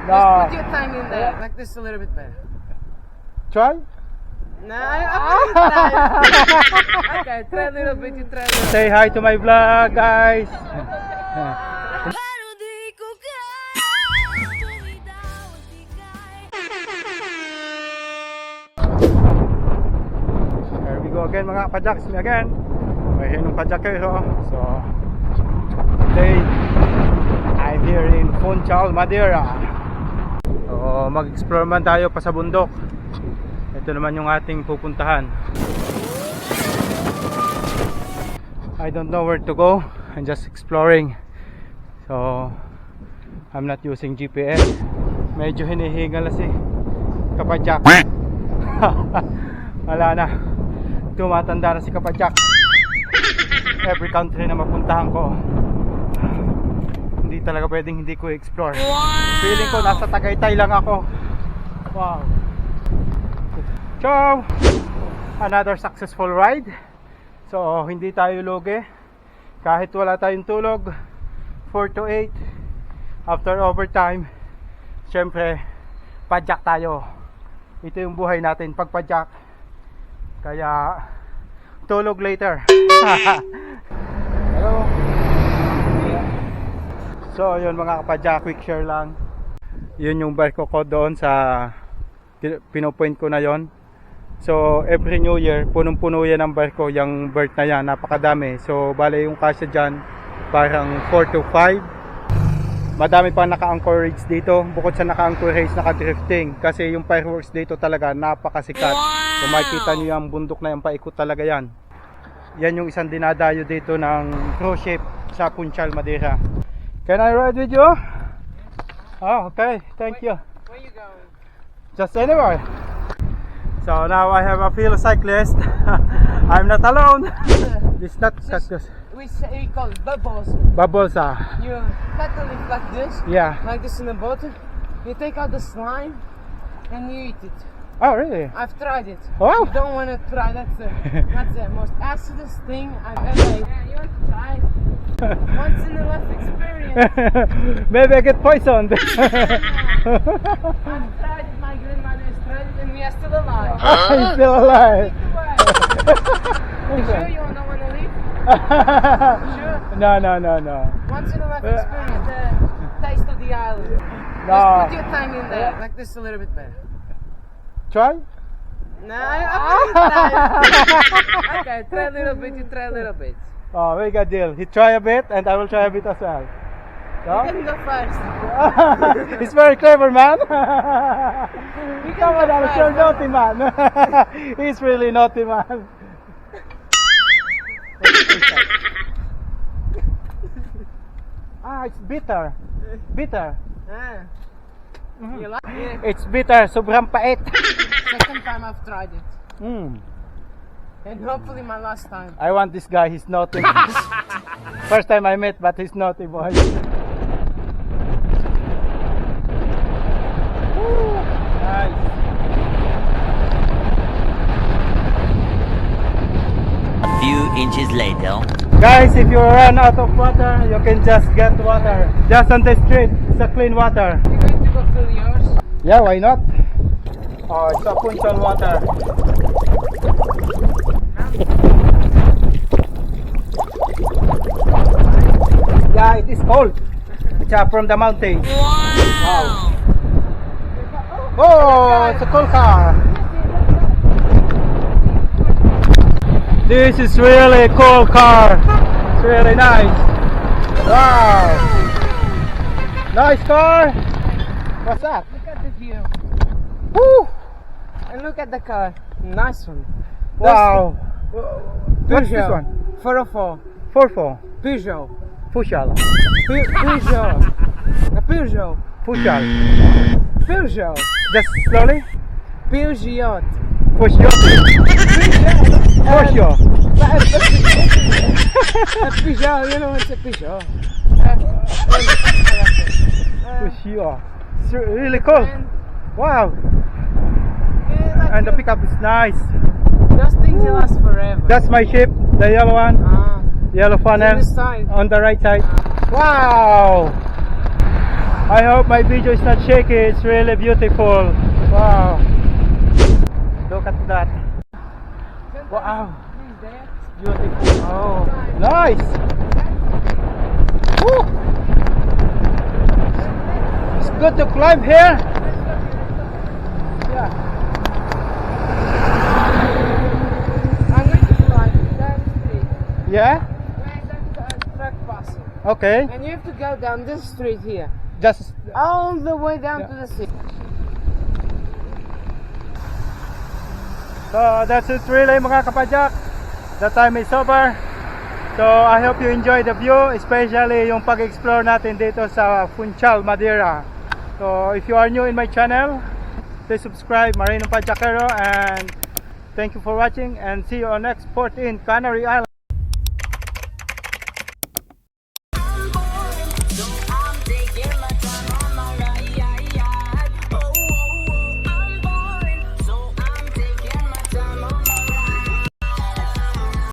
No. Just put your tongue in there, like this a little bit better. Try? No, I'm trying. Okay, try a little bit, you try a little bit. Say hi to my vlog, guys. Here we go again mga kapadyaks, me again. Marinong Padyakero. So today I'm here in Funchal Madiera. So mag-explore man tayo pa sa bundok. Ito naman yung ating pupuntahan. I don't know where to go. I'm just exploring. So I'm not using GPS. Medyo hinihingal na si kapadyak. Wala na. Tumatanda na si kapadyak. Every country na mapuntahan ko, hindi talaga pwedeng hindi ko explore. Feeling ko nasa Tagaytay lang ako. Wow. So another successful ride. So hindi tayo lugi kahit wala tayong tulog. 4 to 8 after overtime. Siyempre padyak tayo. Ito yung buhay natin pag padyak. Kaya tulog later. Hello. So yun mga kapadyak, quick share lang. Yun yung barko ko doon sa pinopoint ko na yon. So every New Year punong-puno yan ang barko, yung berth na yan, napakadami. So bale yung kasya dyan parang 4 to 5. Madami pang naka-anchor rigs dito. Bukod sa naka-anchor rigs, naka-drifting. Kasi yung fireworks dito talaga napakasikat. So makikita nyo yung bundok na yung paikot talaga yan. Yan yung isang dinadayo dito ng cruise ship sa Funchal Madiera. Can I ride with you? Oh, okay. Thank you. Where are you going? Just anywhere. So now I have a fellow cyclist. I'm not alone. It's not cactus. We call it bubbles. Bubbles. You cut the leaf like this. Yeah. Like this in the bottom. You take out the slime and you eat it. Oh really? I've tried it. Wow. You don't want to try. That's the most acidest thing I've ever. Yeah, you want to try it? Once in a life experience. Maybe I get poisoned. I've tried it. My grandmother has tried it, and we are still alive. I'm still alive. You sure you don't want to leave? Sure. No. Once in a life experience. The taste of the island. No. Just put your tongue in there, like this a little bit better. Try? No, I'm trying. Okay, try a little bit. You try a little bit. Oh, we got deal. He try a bit, and I will try a bit as well. So? You can go first. He's very clever, man. You can Come go on, I'm first. sure naughty man. He's really naughty man. It's bitter. Bitter. Ah. You like it? It's bitter. Sobrang pait. Second time I've tried it. Mm. And hopefully my last time. I want this guy. He's naughty. First time I met, but he's naughty boy. Woo, nice. A few inches later. Guys, if you run out of water, you can just get water. Just on the street, it's a clean water. You going to go fill yours? Yeah, why not? Oh, it's a Funchal water. Yeah, it is cold. It's from the mountain. Wow. Oh, it's a cool car. This is really a cool car. It's really nice. Wow. Nice car. What's that? Look at the view. Woo. And look at the car. Nice one. Wow. What's this Peugeot. one? 404. Porfo. Peugeot. Funchal. Peugeot. A Peugeot. Funchal. Peugeot. Just slowly. Peugeot. Peugeot. Peugeot. A Peugeot. You know what's a Peugeot? Peugeot. It's really cool. Wow. Like And the pickup is nice. those things will last forever. That's my ship, the yellow one. Yellow funnel this side. on the right side. Wow. I hope my video is not shaky. It's really beautiful. Wow. Look at that. Wow. It's beautiful. Oh, nice. Woo. It's good to climb here. Yeah. I'm going to climb that street. Yeah? Where that truck passing. Okay. And you have to go down this street here. Just All the way down to the sea. so that's it really mga kapadyak. The time is over. So I hope you enjoy the view, especially yung pag-explore natin dito sa Funchal Madiera. So if you are new in my channel, please subscribe, Marinong Padyakero, and thank you for watching and see you on next port in Canary Island.